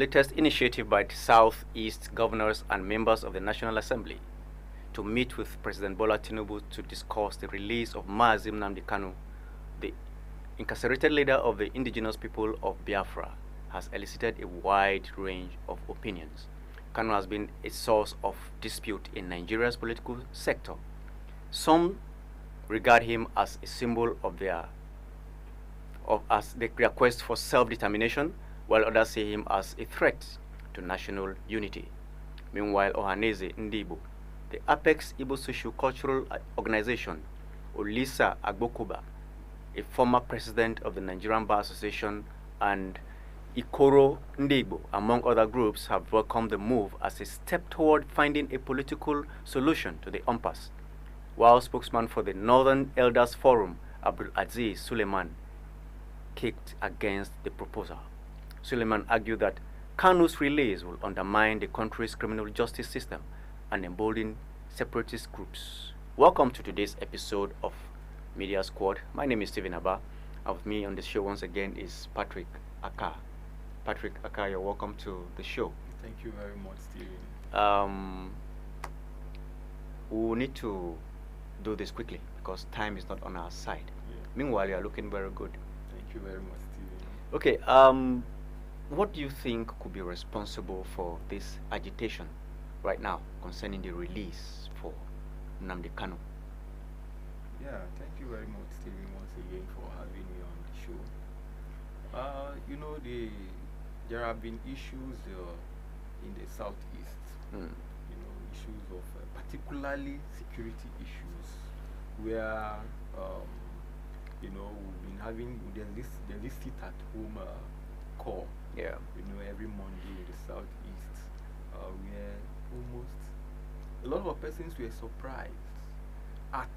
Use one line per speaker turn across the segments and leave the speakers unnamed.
latest initiative by the Southeast governors and members of the National Assembly to meet with President Bola Tinubu to discuss the release of Mazi Nnamdi Kanu, the incarcerated leader of the indigenous people of Biafra, has elicited a wide range of opinions. Kanu has been a source of dispute in Nigeria's political sector. Some regard him as a symbol of their quest for self-determination, while others see him as a threat to national unity. Meanwhile, Ohaneze Ndibo, the Apex Igbo Socio-Cultural Organization, Olisa Agbokuba, a former president of the Nigerian Bar Association, and Ikoro Ndibo, among other groups, have welcomed the move as a step toward finding a political solution to the impasse. While spokesman for the Northern Elders Forum, Abdul Aziz Suleiman, kicked against the proposal. Suleiman argued that Kanu's release will undermine the country's criminal justice system and embolden separatist groups. Welcome to today's episode of Media Squad. My name is Stephen Abba, and with me on the show once again is Patrick Aka. Patrick Aka, you're welcome to the show.
Thank you very much, Stephen.
We need to do this quickly because time is not on our side.
Yeah.
Meanwhile, you are looking very good.
Thank you very much, Stephen.
Okay, what do you think could be responsible for this agitation right now concerning the release for Nnamdi Kanu?
Yeah, thank you very much, Stephen, once again for having me on the show. There have been issues in the southeast. Issues of particularly security issues, where we've been having there's this sit-at-home call.
Yeah.
Every Monday in the southeast, where almost a lot of persons were surprised at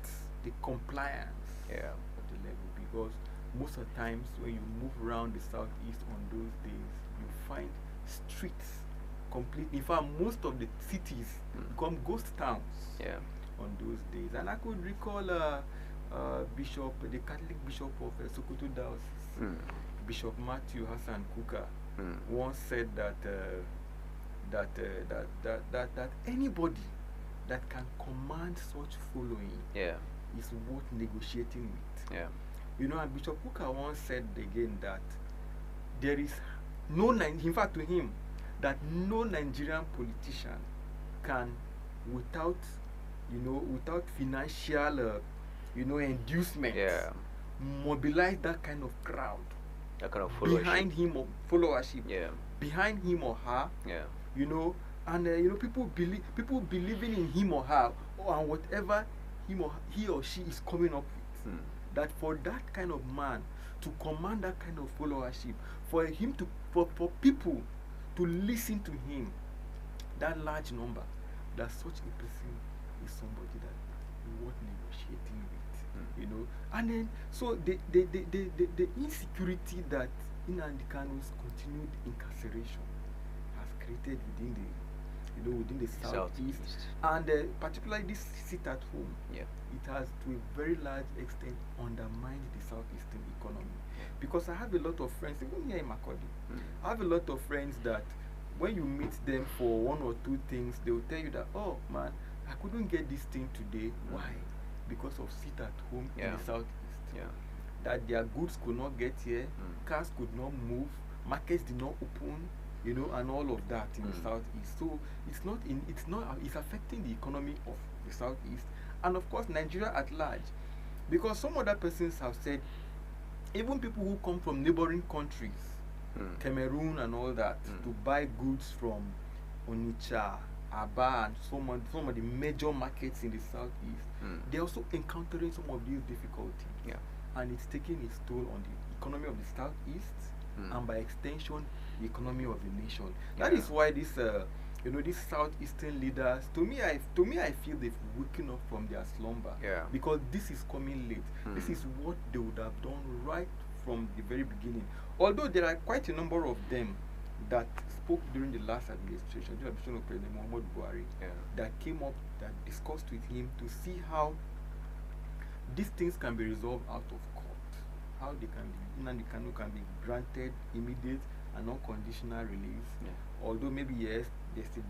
the compliance of the level, because most of the times when you move around the southeast on those days, you find streets completely. In fact, most of the cities become ghost towns on those days. And I could recall the Catholic Bishop of Sokoto Diocese, Bishop Matthew Hassan Kuka, once said that that anybody that can command such following is worth negotiating with. And Bishop Kuka once said again that there is in fact to him, that no Nigerian politician can, without financial inducement, mobilize that kind of crowd,
That kind of
behind him, or followership,
Yeah.
behind him or her,
Yeah.
and people believing in him or her, and whatever he or she is coming up with. That for that kind of man to command that kind of followership, for people to listen to him, that large number, that such a person is somebody that is worth negotiating with. And then so the insecurity that Nnamdi Kanu's continued incarceration has created within the southeast, and particularly this sit at home, it has to a very large extent undermined the southeastern economy. Because I have a lot of friends, even here in Makurdi, I have a lot of friends that when you meet them for one or two things, they will tell you that, oh man, I couldn't get this thing today. Why? Because of sit at home in the southeast. That their goods could not get here, cars could not move, markets did not open, and all of that in the southeast. So it's affecting the economy of the southeast, and of course Nigeria at large. Because some other persons have said, even people who come from neighboring countries, Cameroon and all that, to buy goods from Onitsha, Aba, and some of the major markets in the southeast, they're also encountering some of these difficulties. And it's taking its toll on the economy of the southeast, and by extension, the economy of the nation. That is why these southeastern leaders, to me, I feel they've woken up from their slumber. Because this is coming late. This is what they would have done right from the very beginning. Although there are quite a number of them that spoke during the last administration, during the administration of President Muhammadu Buhari, that came up, that discussed with him to see how these things can be resolved out of court. How Nnamdi Kanu can be granted immediate an unconditional release.
Yeah.
Although maybe yes,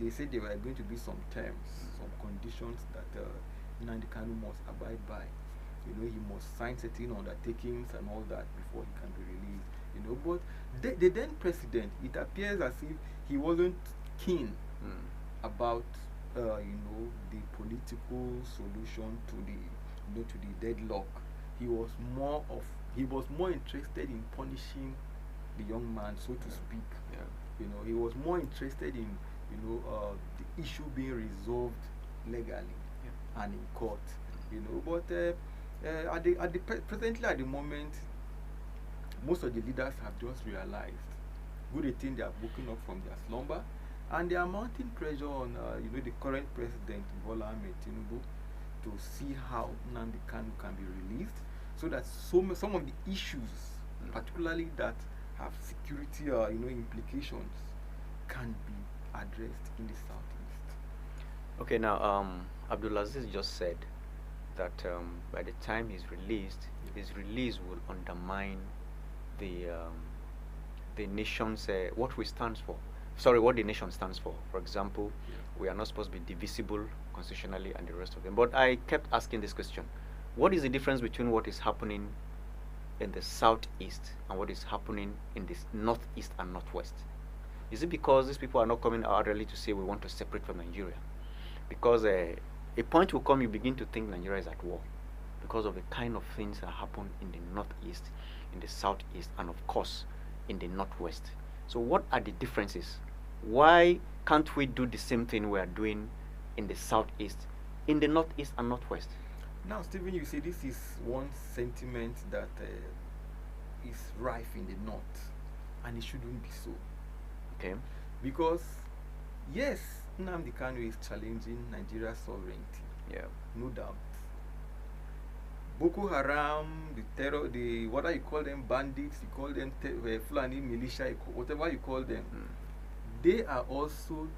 they said there were going to be some terms, some conditions that Nnamdi Kanu must abide by. You know, he must sign certain undertakings and all that before he can be released. You know, but the then president, it appears as if he wasn't keen about you know, the political solution to the, you know, to the deadlock. He was more interested in punishing the young man, so to speak.
Yeah.
You know, he was more interested in, you know, the issue being resolved legally and in court. You know, but presently at the moment, most of the leaders have just realized, good thing they have woken up from their slumber, and they are mounting pressure on you know, the current president Bola Ahmed Tinubu to see how Nnamdi Kanu can be released, so that some of the issues, particularly that have security you know, implications, can be addressed in the southeast.
Okay, now Abdulaziz just said that by the time he's released, his release will undermine the nation's what we stands for. Sorry, what the nation stands for. For example, we are not supposed to be divisible constitutionally and the rest of them. But I kept asking this question: what is the difference between what is happening in the southeast and what is happening in the northeast and northwest? Is it because these people are not coming out early to say we want to separate from Nigeria? Because a point will come, you begin to think Nigeria is at war because of the kind of things that happen in the northeast, in the southeast, and of course in the northwest. So what are the differences? Why can't we do the same thing we are doing in the southeast, in the northeast and northwest?
Now, Stephen, you see, this is one sentiment that is rife in the north, and it shouldn't be so.
Okay.
Because, yes, Nnamdi Kanu is challenging Nigeria's sovereignty.
Yeah.
No doubt. Boko Haram, the terror, the what you call them, bandits, you call them Fulani militia, whatever you call them, they are also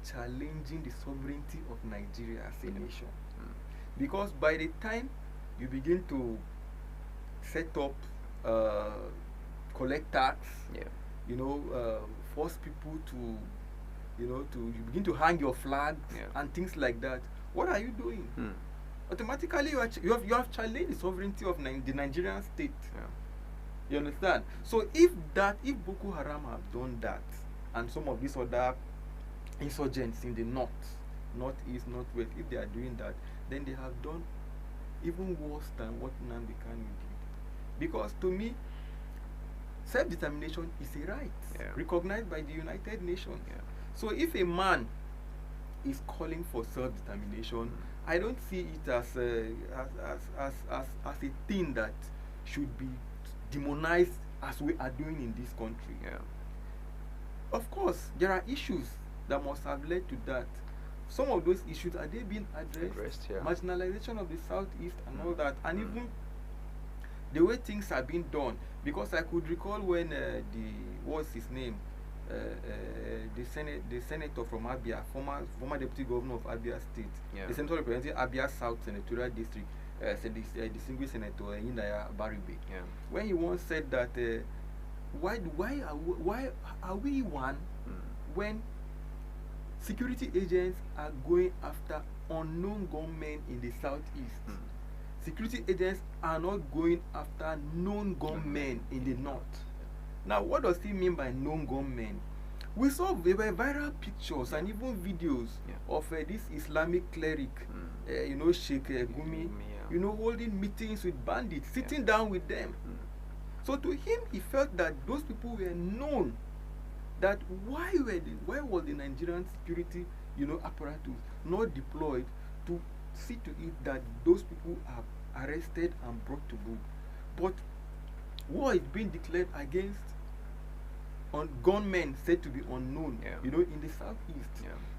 challenging the sovereignty of Nigeria as a nation. Because by the time you begin to set up, collect tax, you know, force people to, you know, you begin to hang your flags and things like that, what are you doing? Automatically you have challenged the sovereignty of the Nigerian state. You understand? So if Boko Haram have done that, and some of these other insurgents in the north, northeast, northwest, if they are doing that, then they have done even worse than what Nnamdi Kanu did. Because to me, self-determination is a right recognized by the United Nations. So if a man is calling for self-determination, I don't see it as a thing that should be demonized as we are doing in this country. Of course, there are issues that must have led to that. Some of those issues, are they being addressed? Marginalization of the southeast and all that, and even the way things are being done. Because I could recall when what's his name, the senator from Abia, former deputy governor of Abia State, the senator representing Abia South Senatorial District, distinguished Senator Yindaya Baribe, when he once said that why are we one when security agents are going after unknown gunmen in the southeast? Security agents are not going after known gunmen in the north. Now, what does he mean by known gunmen? We saw viral pictures and even videos of this Islamic cleric, you know, Sheikh Gumi, you know, holding meetings with bandits, sitting down with them. So to him, he felt that those people were known. That why was the Nigerian security, you know, apparatus not deployed to see to it that those people are arrested and brought to book? But war is being declared against on gunmen said to be unknown, you know, in the southeast.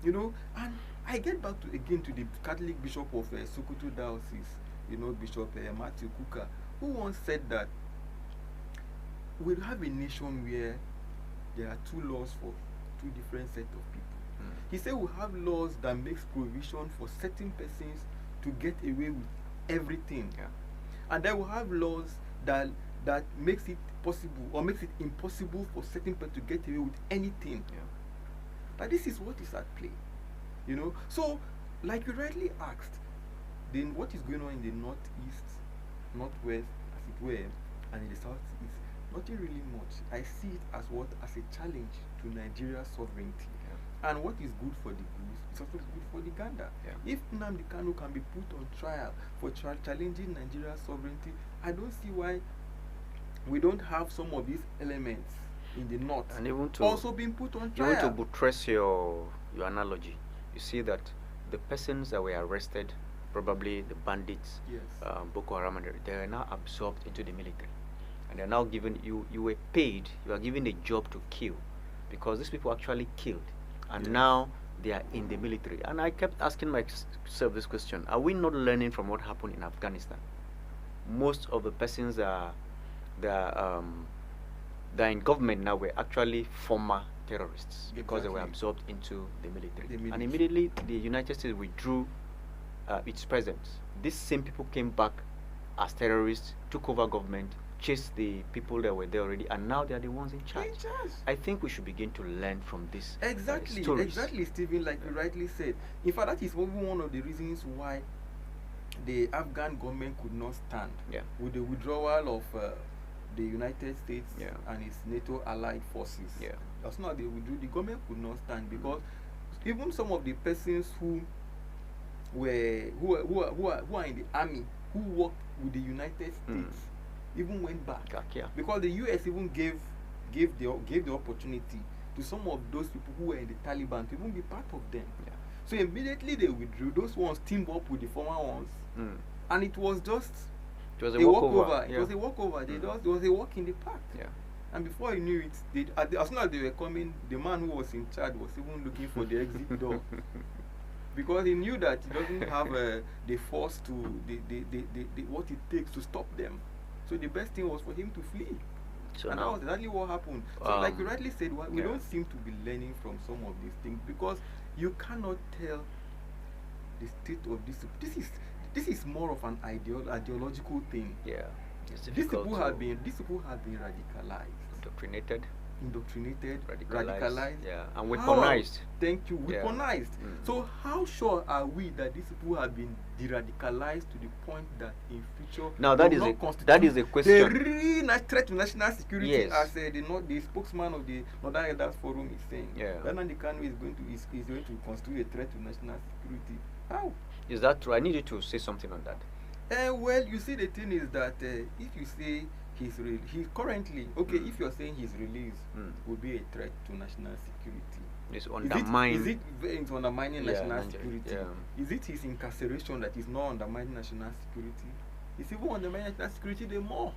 You know, and I get back to the Catholic Bishop of Sokoto Diocese, you know, Bishop Matthew Kuka, who once said that we have a nation where there are two laws for two different sets of people. He said we have laws that makes provision for certain persons to get away with everything, and then we have laws that that makes it possible or makes it impossible for certain people to get away with anything.
Yeah.
But this is what is at play, you know. So, like you rightly asked, then what is going on in the northeast, northwest, as it were, and in the southeast? Nothing really much. I see it as what, as a challenge to Nigeria's sovereignty.
Yeah.
And what is good for the goose is also good for the gander.
Yeah.
If Nnamdi Kanu can be put on trial for challenging Nigeria's sovereignty, I don't see why we don't have some of these elements in the north
And even to
also being put on
you want to
trial.
buttress your analogy, you see that the persons that were arrested, probably the bandits,
Yes.
Boko Haram, and they are now absorbed into the military, and they're now given you were paid, you are given a job to kill, because these people actually killed, and
Yes.
now they are in the military. And I kept asking myself this question: are we not learning from what happened in Afghanistan? Most of the persons that are in government now were actually former terrorists, because they were
Exactly.
absorbed into the military.
The
And
military.
immediately the United States withdrew its presence. These same people came back as terrorists, took over government, chased the people that were there already, and now they are the ones in charge.
In charge.
I think we should begin to learn from this.
Exactly,
stories.
exactly, Stephen, like you rightly said. In fact, that is one of the reasons why the Afghan government could not stand
Yeah.
with the withdrawal of the United States
Yeah.
and its NATO allied forces.
Yeah.
As soon as they withdrew, the government could not stand, because even some of the persons who are in the army, who worked with the United States, even went back,
Yeah.
because the US even gave the opportunity to some of those people who were in the Taliban to even be part of them.
Yeah.
So immediately they withdrew. Those ones teamed up with the former ones, and it was just
It was
a
a
walkover.
walkover.
It
Yeah.
was a walkover. It was a walk in the park.
Yeah.
And before you knew it, as soon as they were coming, the man who was in charge was even looking for the exit door, because he knew that he doesn't have the force to what it takes to stop them. So the best thing was for him to flee.
So
And that
now,
was exactly what happened. So, like you rightly said, we
yeah.
don't seem to be learning from some of these things, because you cannot tell the state of this. This is more of an ideological thing.
yeah, it's
These
difficult
people
to
have been radicalized,
indoctrinated,
indoctrinated,
radicalized,
radicalized,
yeah, and
How are-
weaponized.
Thank you,
Yeah.
weaponized. So how sure are we that these people have been de-radicalized to the point that in future
Now
they
that
will
is
not
a
constitute
question.
the real threat to national security,
Yes.
as the spokesman of the Northern Elders Forum is saying.
Yeah.
That Nnamdi Kanu is going to constitute a threat to national security. How?
Is that true? I need you to say something on that.
Well, you see, the thing is that if you say he's currently okay, if you're saying his release will be a threat to national security,
It's undermine.
it's undermining
Yeah,
national
Nigeria,
security?
yeah.
Is it his incarceration that is not undermining national security? It's even undermining national security the more.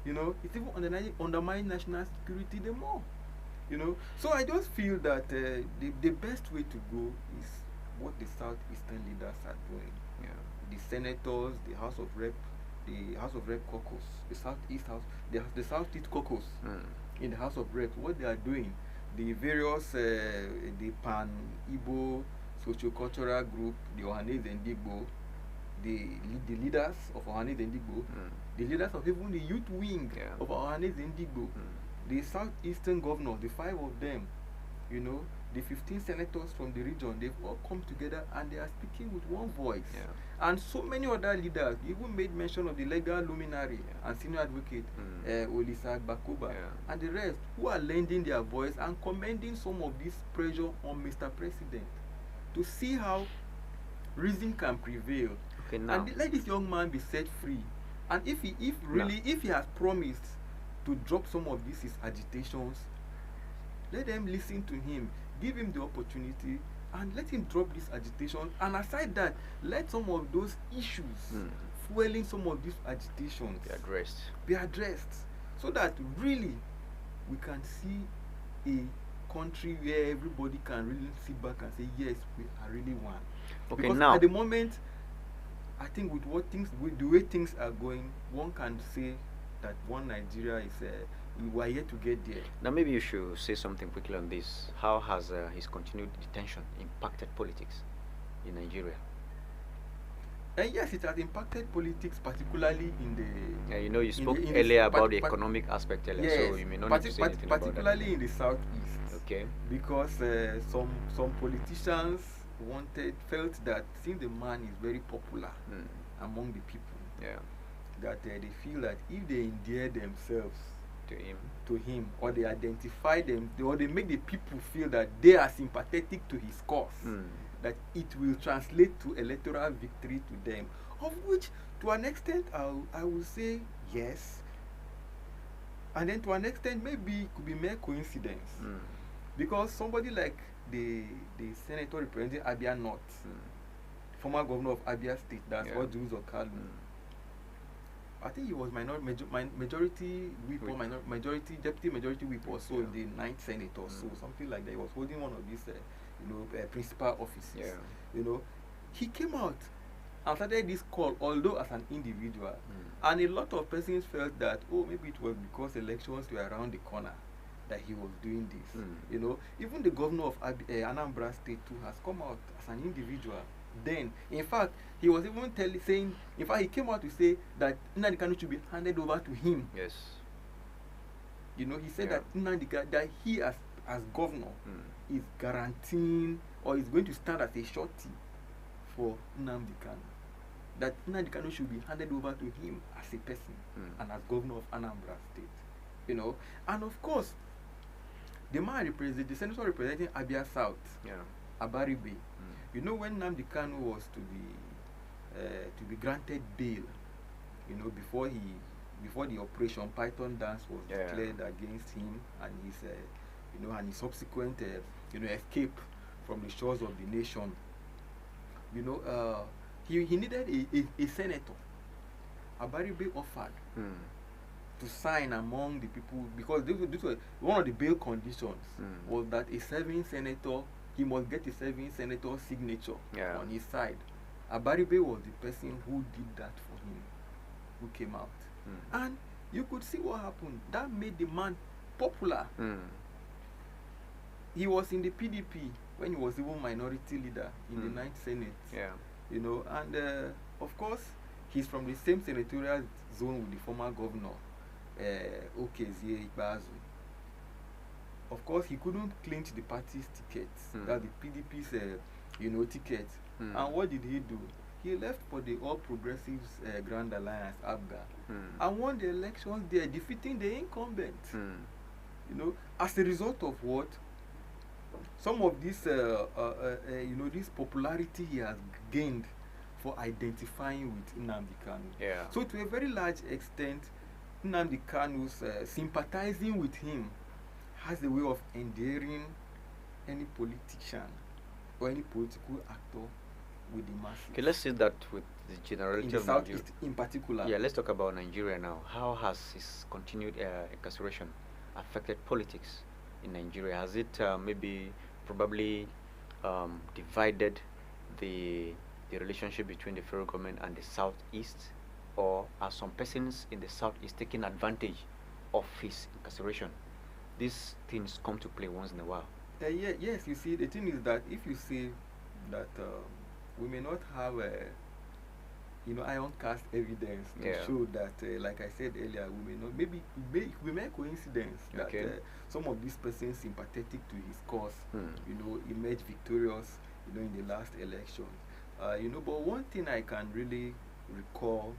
You know, it's even undermining national security the more. You know, so I just feel that the best way to go is what the southeastern leaders are doing.
Yeah.
The senators, the House of Rep caucus, the Southeast House, the Southeast caucus in the House of Reps, what they are doing, the various, the Pan-Igbo socio-cultural group, the Ohanese Ndigbo, the leaders of Ohanese Ndigbo, the leaders of even the youth wing of Ohanese Ndigbo, the Southeastern governors, the 5 of them, you know, the 15 senators from the region, they've all come together and they are speaking with one voice.
Yeah.
And so many other leaders even made mention of the legal luminary and senior advocate Olisa Bakoba and the rest, who are lending their voice and commending some of this pressure on Mr. President to see how reason can prevail.
Okay, now.
And let this young man be set free. And if he has promised to drop some of his agitations, let them listen to him, give him the opportunity, and let him drop this agitation. And aside that, let some of those issues fueling some of these agitations be addressed, so that really we can see a country where everybody can really sit back and say, yes, we are really one.
Okay,
because
now
at the moment, I think with the way things are going, one can say that one Nigeria is we are yet to get there.
Now maybe you should say something quickly on this. How has his continued detention impacted politics in Nigeria?
And yes, it has impacted politics, particularly in the
Yeah, you know, you
in
spoke
the
earlier
part,
about the economic aspect earlier, so
yes,
you may not need to say anything about that.
particularly in the southeast,
Okay.
because some politicians felt that since the man is very popular among the people,
Yeah.
that they feel that if they endear themselves
To him.
to him, or they identify them, or they make the people feel that they are sympathetic to his cause, that it will translate to electoral victory to them, of which to an extent I will say yes, and then to an extent maybe it could be mere coincidence, because somebody like the senator representing Abia North, former governor of Abia State, that's Odus Okalu. I think he was majority whip or deputy majority whip or so in the 9th Senate or so, something like that. He was holding one of these, principal offices.
Yeah.
You know, he came out and started this call, although as an individual, and a lot of persons felt that, oh, maybe it was because elections were around the corner that he was doing this. You know, even the governor of Anambra State too has come out as an individual. Then, in fact, he was even saying, in fact, he came out to say that Nnamdi Kanu should be handed over to him.
Yes.
You know, he said that Nnamdi Kanu, that he as governor is guaranteeing, or is going to stand as a surety for Nnamdi Kanu. That Nnamdi Kanu should be handed over to him as a person and as governor of Anambra State. You know, and of course, the the senator representing Abia South, Abaribe. You know, when Nnamdi Kanu was to be granted bail, you know, before the Operation Python Dance was declared against him and his and his subsequent escape from the shores of the nation, you know, he needed a senator. Abaribe offered to sign among the people, because this was one of the bail conditions, was that a serving senator, he must get a serving senator's signature on his side. Abaribe was the person who did that for him, who came out. And you could see what happened. That made the man popular. He was in the PDP when he was even minority leader in the 9th Senate. You know, and of course, he's from the same senatorial zone with the former governor, Okezie Ikpeazu. Of course, he couldn't clinch the party's ticket, that the PDP's, ticket. And what did he do? He left for the All Progressives Grand Alliance, ABGA, and won the elections there, defeating the incumbent. You know, as a result of what? Some of this, this popularity he has gained for identifying with Nnamdi Kanu. So to a very large extent, Nnamdi Kanu's sympathizing with him has a way of endearing any politician or any political actor with the masses.
Okay, let's see that with the generality
in the
of
Southeast
Nigeria.
in particular.
Yeah, let's talk about Nigeria now. How has his continued incarceration affected politics in Nigeria? Has it probably divided the relationship between the federal government and the Southeast, or are some persons in the Southeast taking advantage of his incarceration? These things come to play once in a while.
Yes, you see, the thing is that if you say that we may not have iron cast evidence to show that, like I said earlier, we may not, we may coincidence that some of these persons sympathetic to his cause, emerged victorious, in the last election. But one thing I can really recall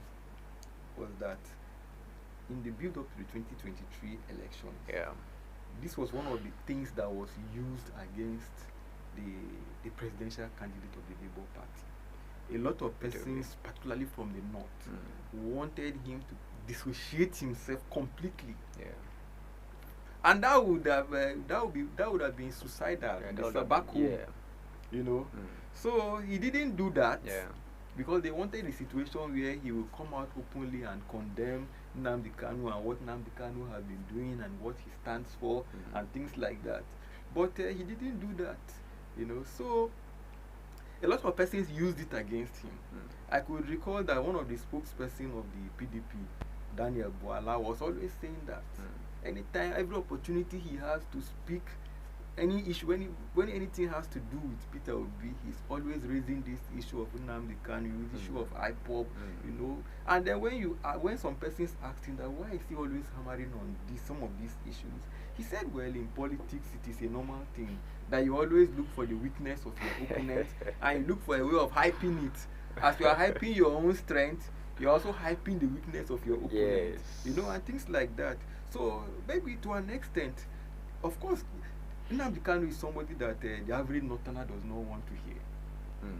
was that in the build-up to the 2023 elections, this was one of the things that was used against the presidential candidate of the Labour Party. A lot of persons, particularly from the north, wanted him to dissociate himself completely. And that would have been suicidal. Back home, So he didn't do that. Because they wanted a situation where he will come out openly and condemn Nnamdi Kanu and what Nnamdi Kanu has been doing and what he stands for and things like that. But he didn't do that, So a lot of persons used it against him. I could recall that one of the spokespersons of the PDP, Daniel Bwala, was always saying that anytime, every opportunity he has to speak any issue, when anything has to do with Peter Obi, he's always raising this issue of Nnamdi Kanu, this issue of IPOB, you know. And then when some persons asked him that why is he always hammering on some of these issues, he said, well, in politics it is a normal thing that you always look for the weakness of your opponent and you look for a way of hyping it. As you are hyping your own strength, you're also hyping the weakness of your opponent. You know, and things like that. So maybe to an extent, of course, Nnamdi Kanu is somebody that the average Northerner does not want to hear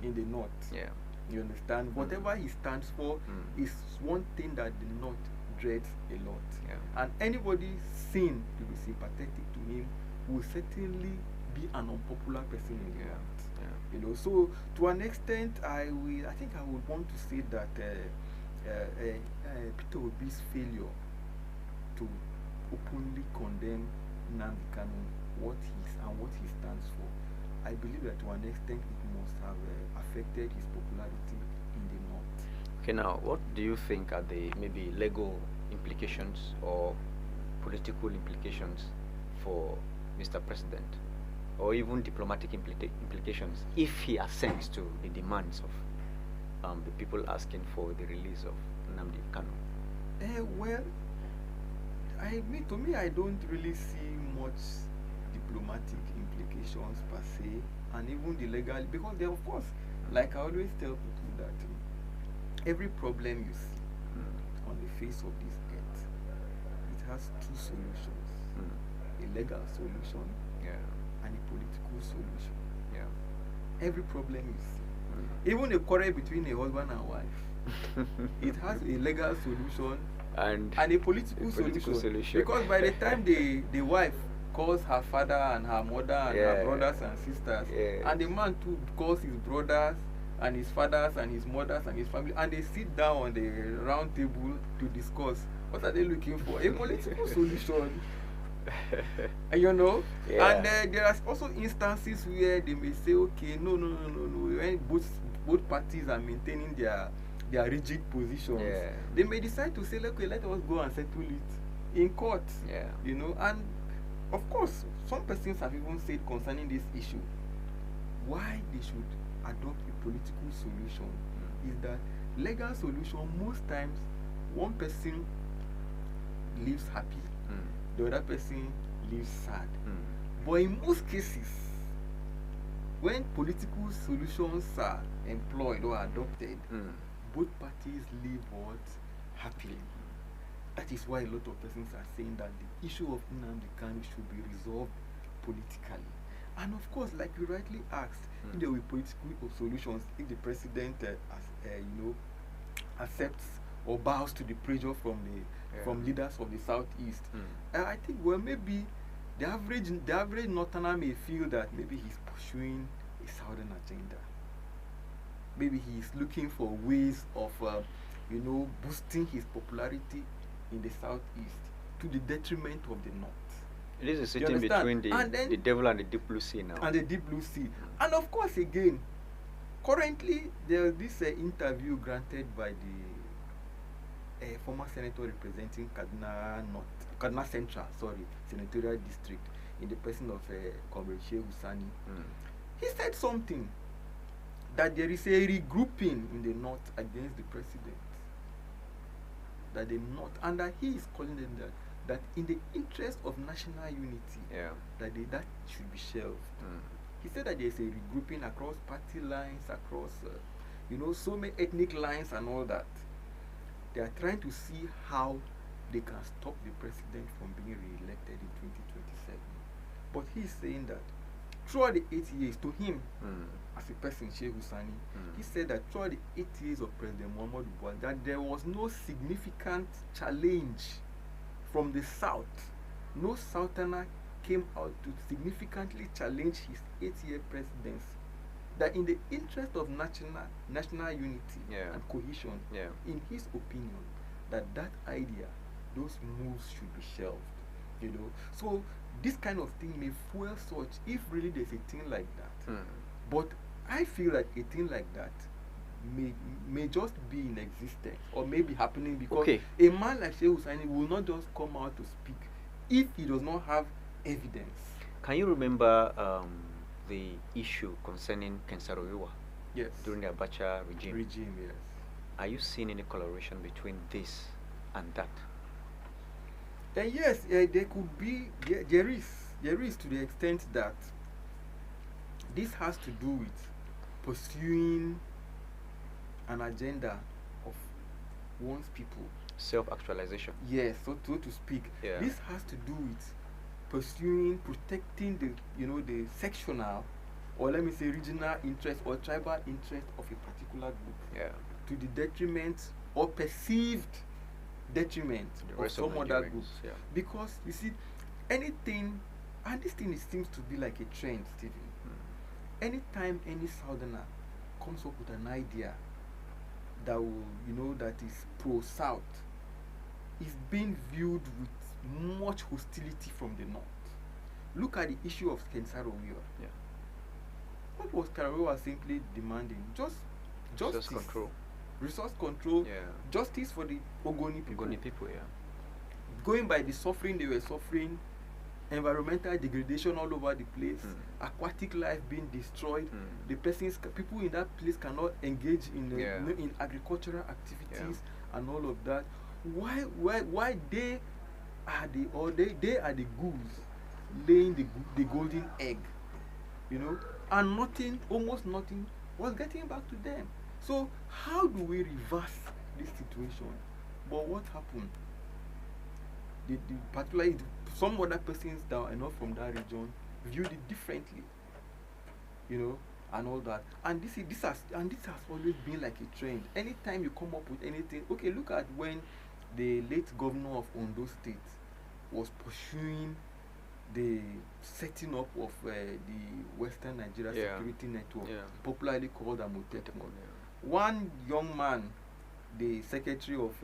in the North.
Yeah.
You understand? Whatever he stands for is one thing that the North dreads a lot.
Yeah.
And anybody seen to be sympathetic to him will certainly be an unpopular person in the North. You know, so to an extent, I think I would want to say that Peter Obi's failure to openly condemn Nnamdi Kanu, what he stands for, I believe that to an extent it must have affected his popularity in the North.
Okay, now what do you think are the maybe legal implications or political implications for Mr. President, or even diplomatic implications if he assents to the demands of the people asking for the release of Nnamdi Kanu?
Well, to me, I don't really see much diplomatic implications per se, and even the legal, because there, of course, like I always tell people that every problem you see on the face of this earth, it has two solutions: a legal solution and a political solution. Every problem you see, even a quarrel between a husband and wife, it has a legal solution and a political solution. Because by the time the wife calls her father and her mother and her brothers and sisters, and the man too calls his brothers and his fathers and his mothers and his family, and they sit down on the round table to discuss, what are they looking for? A political solution. You know, and there are also instances where they may say, okay, no, when both parties are maintaining their rigid positions, they may decide to say, okay, let us go and settle it in court. You know, and of course, some persons have even said concerning this issue, why they should adopt a political solution is that legal solution, most times one person lives happy, the other person lives sad. But in most cases, when political solutions are employed or adopted, both parties live what? Happily. That is why a lot of persons are saying that the issue of Nnamdi Kanu should be resolved politically. And of course, like you rightly asked, if there will be political solutions, if the president accepts or bows to the pressure from leaders of the Southeast, I think, well, maybe the average Northerner may feel that maybe he's pursuing a Southern agenda. Maybe he's looking for ways of boosting his popularity in the Southeast to the detriment of the North.
It is a sitting between the devil and the deep blue sea now.
And the deep blue sea. And of course, again, currently there is this interview granted by the former senator representing Kaduna Central, senatorial district, in the person of Comrade Shehu Sani. He said something that there is a regrouping in the North against the president. That the North, and that he is calling them that in the interest of national unity, that should be shelved. He said that there is a regrouping across party lines, across so many ethnic lines and all that. They are trying to see how they can stop the president from being re-elected in 2027. But he is saying that throughout the 8 years, to him, as a person, Shehu Sani, he said that throughout the 8 years of President Muhammadu Buhari, that there was no significant challenge from the South. No Southerner came out to significantly challenge his 8-year presidency. That in the interest of national unity and cohesion, in his opinion, that idea, those moves should be shelved. So this kind of thing may fuel such if really there's a thing like that. But I feel like a thing like that may just be in existence or may be happening because a man like Shehu Sani will not just come out to speak if he does not have evidence.
Can you remember the issue concerning Kensarowiwa
Yes.
during the Abacha regime?
Regime, yes.
Are you seeing any correlation between this and that?
Yes, there could be. There is to the extent that this has to do with pursuing an agenda of one's people.
Self-actualization.
Yes, so to speak.
Yeah.
This has to do with pursuing, protecting the sectional, or let me say regional interest or tribal interest of a particular group,
Yeah.
to the detriment or perceived detriment
The
of
rest of
some other group.
Nigerians, yeah.
Because you see, anything, and this thing seems to be like a trend, Stephen. Anytime any southerner comes up with an idea that will, that is pro-south, is being viewed with much hostility from the north. Look at the issue of Kensarowiwa.
Yeah.
What was Karawiwa simply demanding? Just justice,
control.
resource control,
Yeah.
justice for the Ogoni people.
Ogoni people, yeah.
Going by the suffering they were suffering, environmental degradation all over the place, aquatic life being destroyed. The people in that place cannot engage in in agricultural activities and all of that. Why they are the goose laying the golden egg, and almost nothing was getting back to them. So how do we reverse this situation? But what happened? Particularly some other persons that are not from that region viewed it differently, and all that. And this has always been like a trend. Anytime you come up with anything, okay, look at when the late governor of Ondo State was pursuing the setting up of the Western Nigeria Security Network, popularly called Amotekun. One young man, the secretary of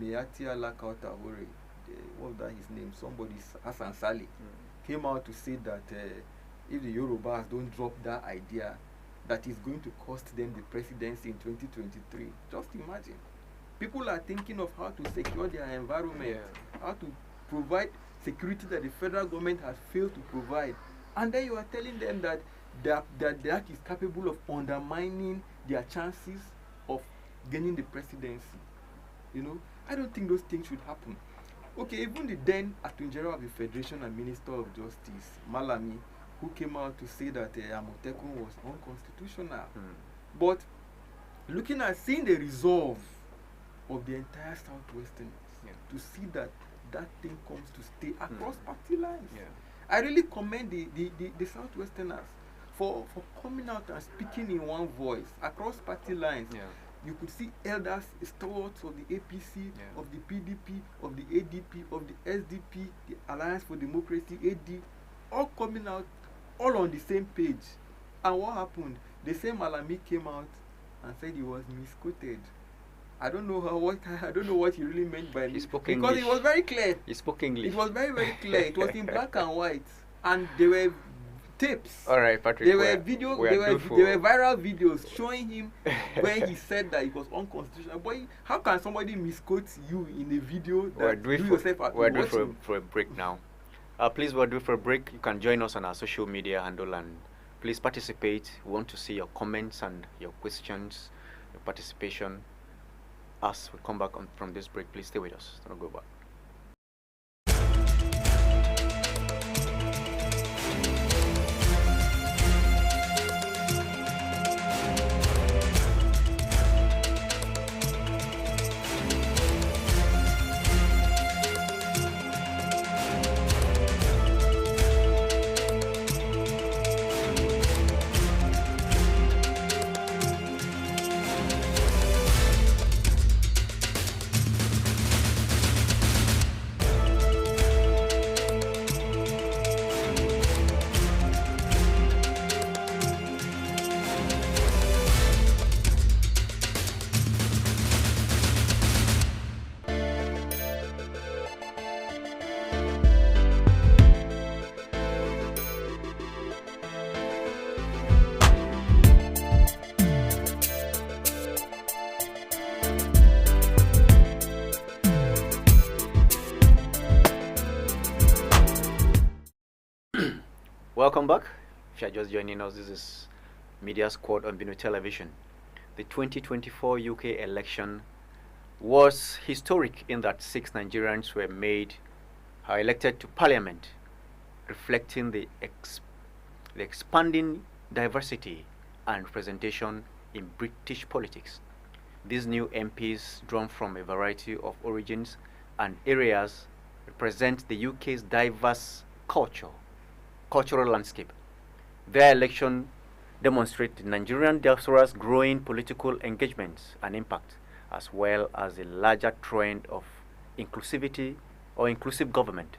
Meatia Lakauta, what was that his name? Somebody, Hassan Sali, came out to say that if the Yorubas don't drop that idea, that is going to cost them the presidency in 2023. Just imagine. People are thinking of how to secure their environment, how to provide security that the federal government has failed to provide. And then you are telling them that the act is capable of undermining their chances of gaining the presidency. I don't think those things should happen. Okay, even the then Attorney General of the Federation and Minister of Justice, Malami, who came out to say that Amotekun was unconstitutional. But looking at seeing the resolve of the entire Southwesterners to see that thing comes to stay across party lines. I really commend the Southwesterners for coming out and speaking in one voice across party lines. You could see elders, stalwarts of the APC, of the PDP, of the ADP, of the SDP, the Alliance for Democracy, AD, all coming out, all on the same page. And what happened? The same Malami came out and said he was misquoted. I don't know what he really meant by
he spoke
because
English.
It was very clear.
He spoke English.
It was very, very clear. It was in black and white, and there were tapes.
All right, Patrick.
There were videos. There were viral videos showing him when he said that it was unconstitutional. But how can somebody misquote you in a video that you yourself are
We're
watching?
due for a break now. Please, we're due for a break. You can join us on our social media handle and please participate. We want to see your comments and your questions, your participation. As we come back from this break, please stay with us. Don't go back. Welcome back. If you're just joining us, this is Media Squad on Bino Television. The 2024 UK election was historic in that 6 Nigerians were elected to parliament, reflecting the expanding diversity and representation in British politics. These new MPs, drawn from a variety of origins and areas, represent the UK's diverse cultural landscape. Their election demonstrates the Nigerian diaspora's growing political engagements and impact, as well as a larger trend of inclusivity or inclusive government.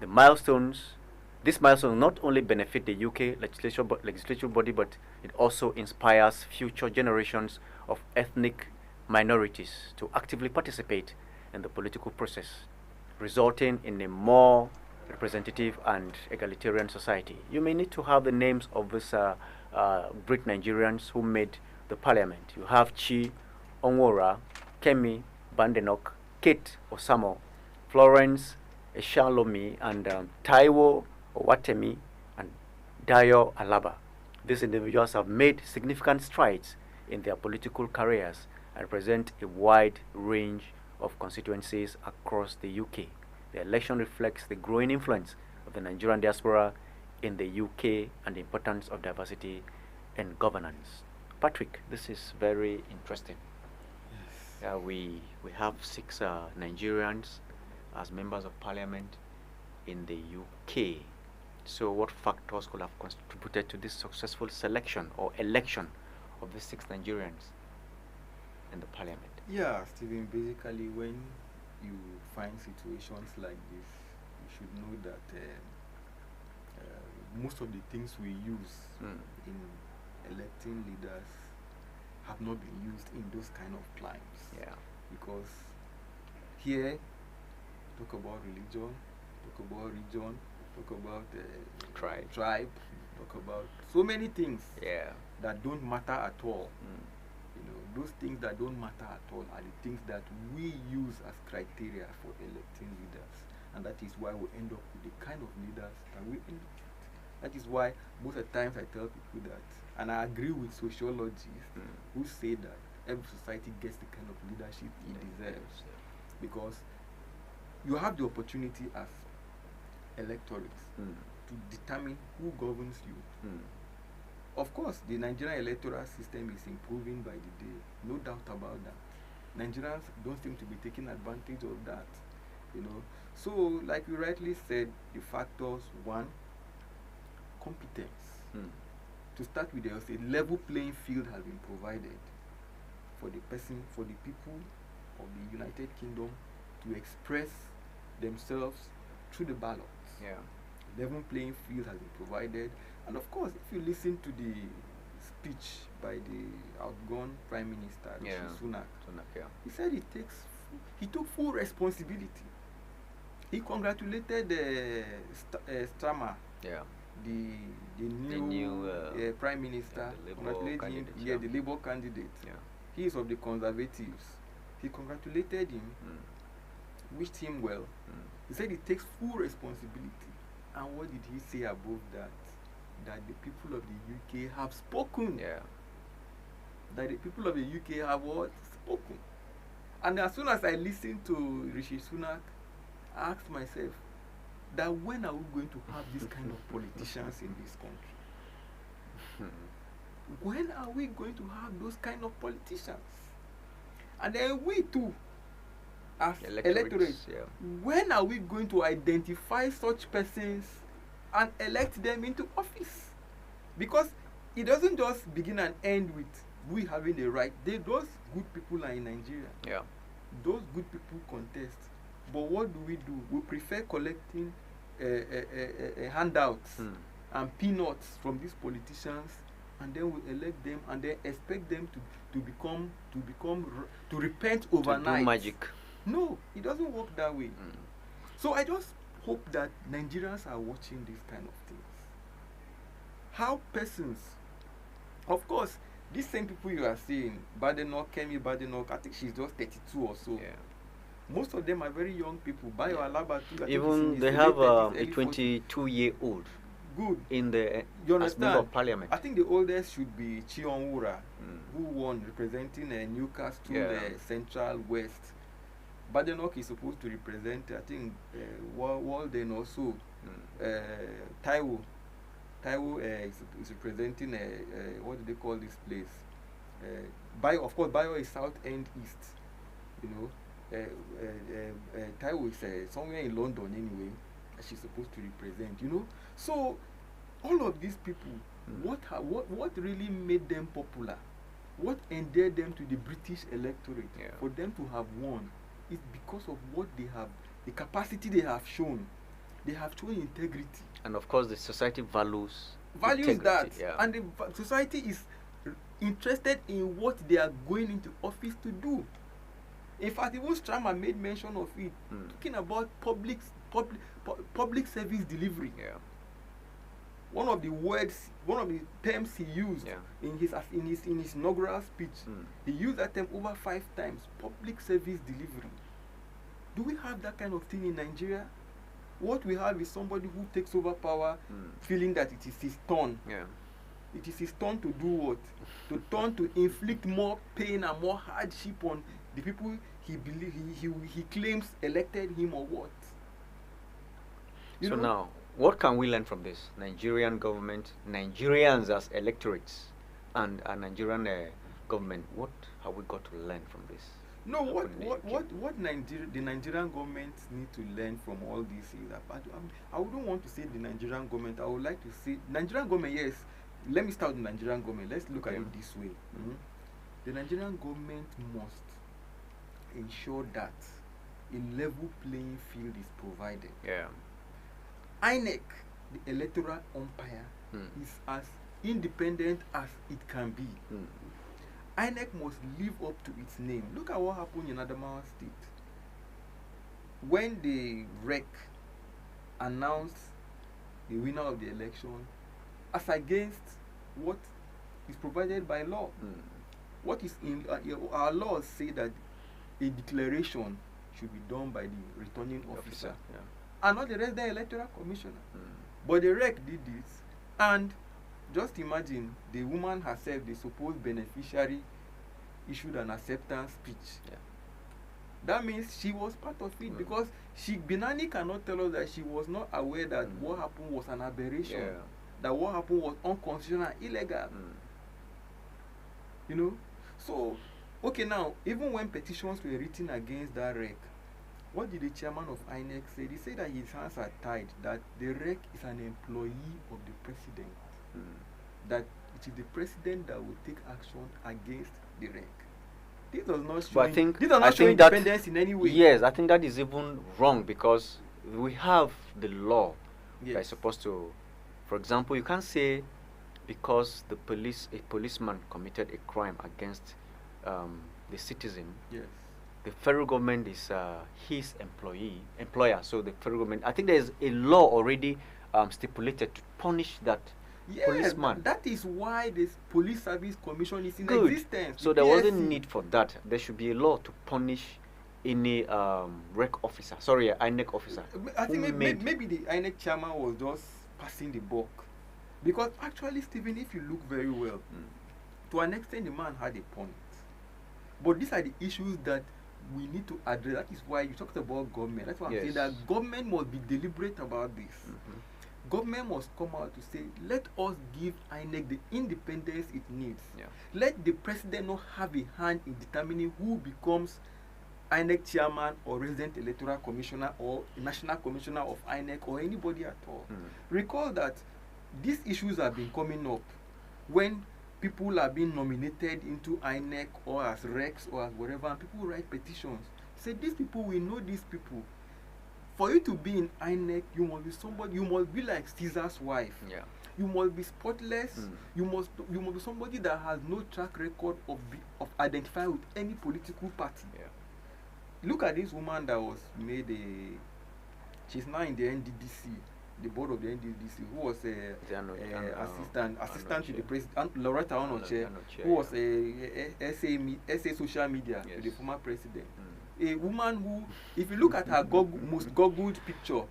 These milestones not only benefit the UK legislature body, but it also inspires future generations of ethnic minorities to actively participate in the political process, resulting in a more representative and egalitarian society. You may need to have the names of these great Nigerians who made the parliament. You have Chi Onwora, Kemi Bandenok, Kate Osamo, Florence Eshalomi, and Taiwo Owatemi, and Dayo Alaba. These individuals have made significant strides in their political careers and represent a wide range of constituencies across the UK. The election reflects the growing influence of the Nigerian diaspora in the UK and the importance of diversity in governance. Patrick, this is very interesting.
Yes.
We have 6 Nigerians as members of parliament in the UK. So what factors could have contributed to this successful selection or election of the 6 Nigerians in the parliament?
Yeah, Stephen, basically when you find situations like this, you should know that most of the things we use in electing leaders have not been used in those kind of climes.
Yeah.
Because here, talk about religion, talk about region, talk about tribe, talk about so many things that don't matter at all. You know, those things that don't matter at all are the things that we use as criteria for electing leaders, and that is why we end up with the kind of leaders that we end up with. That is why most of the times I tell people that, and I agree with sociologists who say that every society gets the kind of leadership it deserves, because you have the opportunity as electorates to determine who governs you. Of course, the Nigerian electoral system is improving by the day, no doubt about that. Nigerians don't seem to be taking advantage of that, you know. So, like you rightly said, the factors: one, competence. To start with, there was a level playing field has been provided for the people of the United Kingdom to express themselves through the ballots.
Yeah.
Level playing field has been provided, and of course, if you listen to the speech by the outgone Prime Minister Rishi Sunak, he said he took full responsibility. He congratulated Starmer, the new Prime Minister, congratulated him, the Labour candidate. He is of the Conservatives. He congratulated him, wished him well. He said he takes full responsibility. And what did he say above that? That the people of the UK have spoken. That the people of the UK have what? Spoken. And as soon as I listened to Rishi Sunak, I asked myself that when are we going to have this kind of politicians in this country? When are we going to have those kind of politicians? And then we too, as electorates, when are we going to identify such persons and elect them into office? Because it doesn't just begin and end with we having a right. Those good people are in Nigeria. Those good people contest. But what do? We prefer collecting handouts and peanuts from these politicians, and then we elect them and then expect them to repent overnight.
To do magic.
No, it doesn't work that way. So I just hope that Nigerians are watching these kind of things. How persons, of course, these same people you are seeing, Badenoch, Kemi Badenoch, I think she's just 32 or so. Most of them are very young people. Bayo Alaba too.
Even they have a 22-year-old.
good.
in the
You
as member
understand?
of parliament.
I think the oldest should be Chionwura, who won representing Newcastle Central West. Badenoch is supposed to represent, I think, Walden also. Taiwo is representing what do they call this place? Bio, of course, Bio is South End East. You know, Taiwo is somewhere in London anyway. She's supposed to represent. You know, so all of these people, what really made them popular? What endeared them to the British electorate for them to have won? Is because of what they have, the capacity they have shown. They have shown integrity.
And of course, the society values
that.
Yeah.
And the society is interested in what they are going into office to do. In fact, even Strama made mention of it, talking about public service delivery.
Yeah.
One of the terms he used in his inaugural speech, he used that term over 5 times. Public service delivery. Do we have that kind of thing in Nigeria? What we have is somebody who takes over power, feeling that it is his turn.
Yeah.
It is his turn to do what? to inflict more pain and more hardship on the people he claims elected him or what? You know?
Now, what can we learn from this? Nigerian government, Nigerians as electorates, and a Nigerian government. What have we got to learn from this?
No, what the Nigerian government need to learn from all this is that I wouldn't want to say the Nigerian government. I would like to say Nigerian government. Yes, let me start with the Nigerian government. Let's look at it this way. The Nigerian government must ensure that a level playing field is provided.
Yeah.
INEC, the electoral umpire, is as independent as it can be. INEC must live up to its name. Look at what happened in Adamawa State. When the REC announced the winner of the election as against what is provided by law. What is in our laws say that a declaration should be done by the returning officer. And not the resident electoral commissioner. But the REC did this, and just imagine the woman herself, the supposed beneficiary, issued an acceptance speech. That means she was part of it, because Binani cannot tell us that she was not aware that what happened was an aberration, that what happened was unconstitutional, illegal. You know? So, okay, now, even when petitions were written against that REC, what did the chairman of INEC say? He said that his hands are tied, that the REC is an employee of the president. That it is the president that will take action against the REC. This does not show independence in any way.
Yes, I think that is even wrong, because we have the law that is supposed to, for example, you can't say because a policeman committed a crime against the citizen, the federal government is his employer. So the federal government, I think there is a law already stipulated to punish that policeman.
That is why this Police Service Commission is in existence.
So there wasn't need for that. There should be a law to punish any REC officer, sorry, INEC officer.
I think maybe the INEC chairman was just passing the buck. Because actually, Stephen, if you look very well, to an extent the man had a point. But these are the issues that we need to address. That is why you talked about government. That's why I'm saying that government must be deliberate about this. Government must come out to say, let us give INEC the independence it needs. Let the president not have a hand in determining who becomes INEC chairman or resident electoral commissioner or national commissioner of INEC or anybody at all. Recall that these issues have been coming up when people are being nominated into INEC or as RECs or as whatever, and people write petitions. Say, these people, we know these people. For you to be in INEC, you must be somebody, you must be like Caesar's wife. You must be spotless. You must be somebody that has no track record of identifying with any political party. Look at this woman that was made she's now in the NDDC, the board of the NDDC, who was assistant to the president, Loretta Onoche, who was SA social media to the former president. A woman who, if you look at her most googled picture,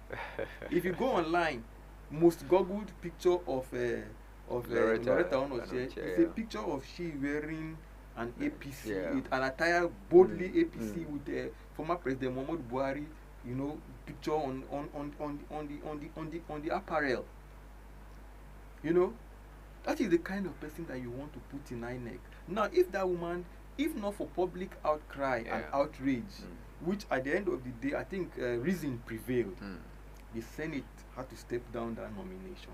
if you go online, most googled picture of
Loretta
Loretta Onoche
Onoche,
is
yeah.
a picture of she wearing an APC,
Yeah.
an attire boldly
Mm,
APC
mm.
with former President Muhammadu Buhari, you know, picture on the apparel. You know, that is the kind of person that you want to put in INEC. Now, if that woman, if not for public outcry and
Yeah.
outrage, which at the end of the day, I think reason prevailed,
Mm.
the Senate had to step down that nomination.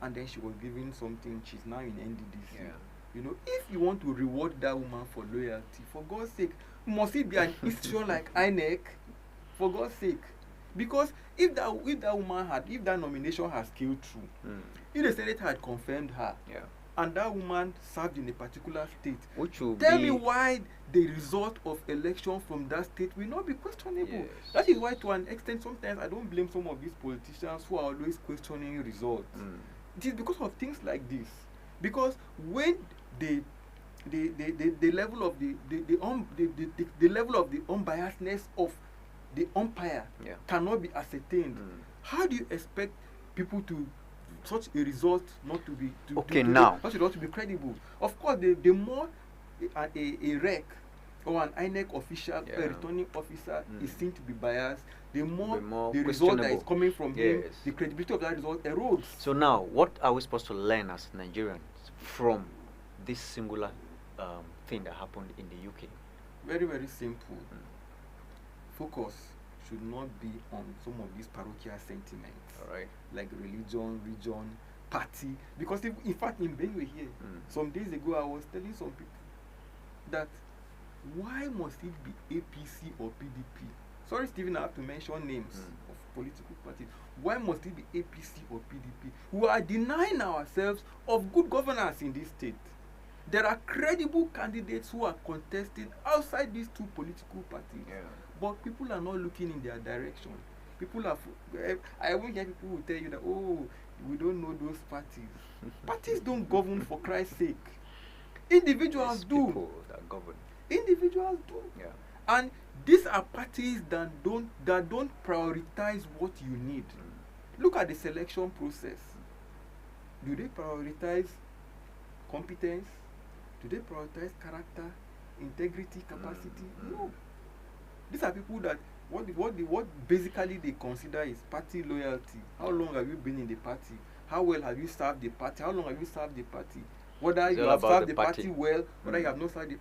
And then she was given something, she's now in NDDC.
Yeah.
You know, if you want to reward that woman for loyalty, for God's sake, must it be an institution like INEC? For God's sake. Because if that woman had, if that nomination has scaled through, if the Senate had confirmed her,
Yeah.
and that woman served in a particular state,
Which will
tell
be
me why the result of election from that state will not be questionable.
Yes.
That is why, to an extent, sometimes I don't blame some of these politicians who are always questioning results. It is because of things like this. Because when the level of the level of the unbiasedness of the umpire
Yeah.
cannot be ascertained, how do you expect people to such a result not to be
Okay, now.
such a result to be credible? Of course, the more a rec or an INEC official,
Yeah.
a returning officer is seen to be biased, the more,
Be more
the result that is
questionable.
coming from him,
Yes.
the credibility of that result erodes.
So now, what are we supposed to learn as Nigerians from this singular thing that happened in the UK?
Very, very simple. Focus should not be on some of these parochial sentiments,
All right.
like religion, region, party. Because in fact, in Benue here, some days ago, I was telling some people that why must it be APC or PDP? Sorry, Stephen, I have to mention names of political parties. Why must it be APC or PDP? We are denying ourselves of good governance in this state. There are credible candidates who are contesting outside these two political parties.
Yeah.
But people are not looking in their direction. People are. I won't hear people who tell you that, oh, we don't know those parties. Parties don't govern, for Christ's sake. Individuals
It's
do.
people that govern.
Individuals do.
Yeah.
And these are parties that don't prioritize what you need. Look at the selection process. Do they prioritize competence? Do they prioritize character, integrity, capacity? No. These are people that what basically they consider is party loyalty. How long have you been in the party? How well have you served the party? How long have you served the party? Whether
It's
you
all
have
about
served
the
the party
party.
well, whether you have not served the.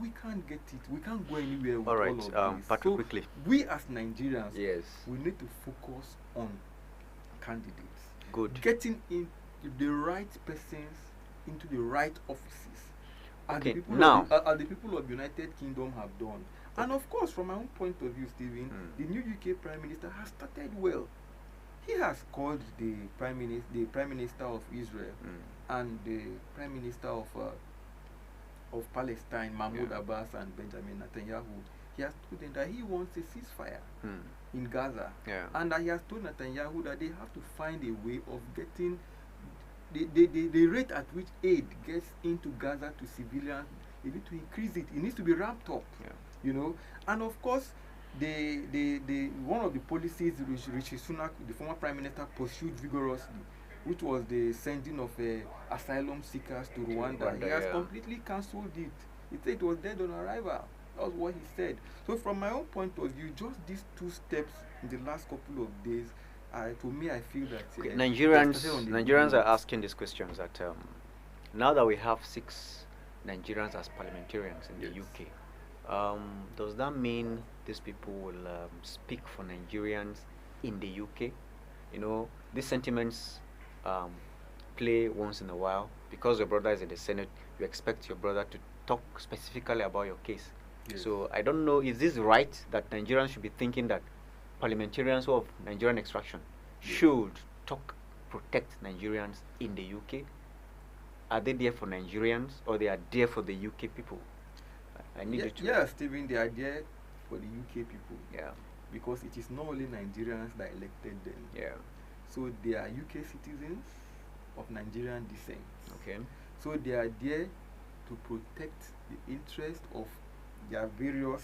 We can't get it. We can't go anywhere with
All right,
all of this.
Patrick,
So
quickly.
we as Nigerians,
Yes.
we need to focus on candidates,
Good.
getting in the right persons into the right offices, as
Okay,
the people
now.
as the people of United Kingdom have done. And of course, from my own point of view, Stephen, the new UK Prime Minister has started well. He has called the Prime Minister of Israel and the Prime Minister of Palestine, Mahmoud
Yeah.
Abbas and Benjamin Netanyahu. He has told them that he wants a ceasefire in Gaza,
Yeah.
and that he has told Netanyahu that they have to find a way of getting the rate at which aid gets into Gaza to civilians. They need to increase it. It needs to be ramped up.
Yeah.
You know, and of course, the one of the policies which Rishi Sunak, the former Prime Minister, pursued vigorously, which was the sending of asylum seekers to Rwanda.
Rwanda,
He has
yeah.
completely cancelled it. He said it was dead on arrival. That was what he said. So from my own point of view, just these two steps in the last couple of days, to me, I feel that
Okay,
they
Nigerians
started on the good
Nigerians are
note.
asking these questions that now that we have 6 Nigerians as parliamentarians in the
Yes.
UK, does that mean these people will speak for Nigerians in the UK? You know, these sentiments play once in a while. Because your brother is in the Senate, you expect your brother to talk specifically about your case.
Yes.
So I don't know, is this right that Nigerians should be thinking that parliamentarians of Nigerian extraction should protect Nigerians in the UK? Are they there for Nigerians or they are there for the UK people? I need you to.
Yeah, Stephen, they are there for the UK people,
Yeah.
because it is not only Nigerians that elected them.
Yeah.
So they are UK citizens of Nigerian descent.
Okay.
So they are there to protect the interest of their various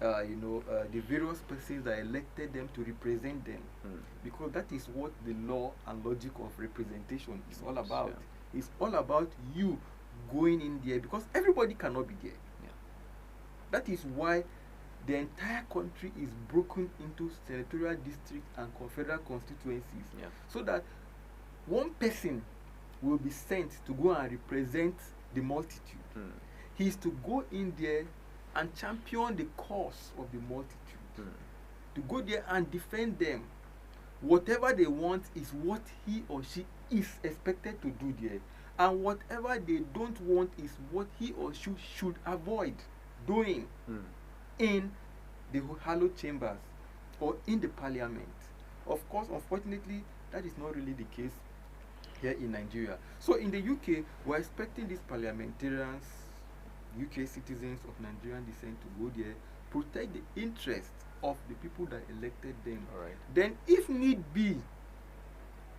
the various persons that elected them to represent them, because that is what the law and logic of representation is all about.
Yeah.
It's all about you going in there, because everybody cannot be there.
Yeah.
That is why the entire country is broken into senatorial districts and federal constituencies,
Yeah.
so that one person will be sent to go and represent the multitude. He is to go in there and champion the cause of the multitude, to go there and defend them. Whatever they want is what he or she is expected to do there, and whatever they don't want is what he or she should avoid doing in the hallowed chambers or in the parliament. Of course, unfortunately, that is not really the case here in Nigeria. So in the UK, we're expecting these parliamentarians, UK citizens of Nigerian descent, to go there, protect the interests of the people that elected them.
All right.
Then, if need be,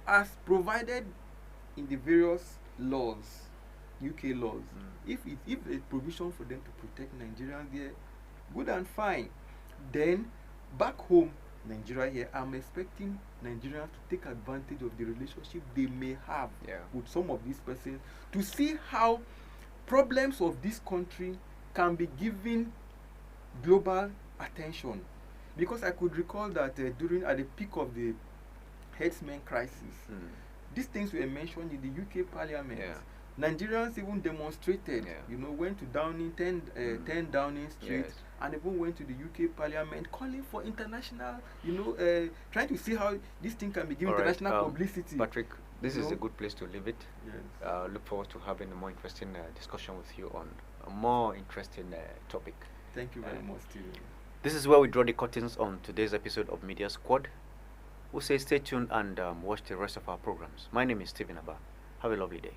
as provided in the various laws, UK laws, if a provision for them to protect Nigerians there, good and fine. Then, back home, Nigeria here, I'm expecting Nigerians to take advantage of the relationship they may have with some of these persons, to see how problems of this country can be given global attention. Because I could recall that at the peak of the herdsmen crisis, these things were mentioned in the UK Parliament.
Yeah.
Nigerians even demonstrated, went to Downing, 10 Downing Street,
Yes.
and even went to the UK Parliament calling for international, trying to see how this thing can be given
All right,
international publicity.
Patrick, this is
know?
a good place to leave it.
Yes.
Look forward to having a more interesting discussion with you on a more interesting topic.
Thank you very much, Steven.
This is where we draw the curtains on today's episode of Media Squad. We'll say stay tuned and watch the rest of our programs. My name is Stephen Abba. Have a lovely day.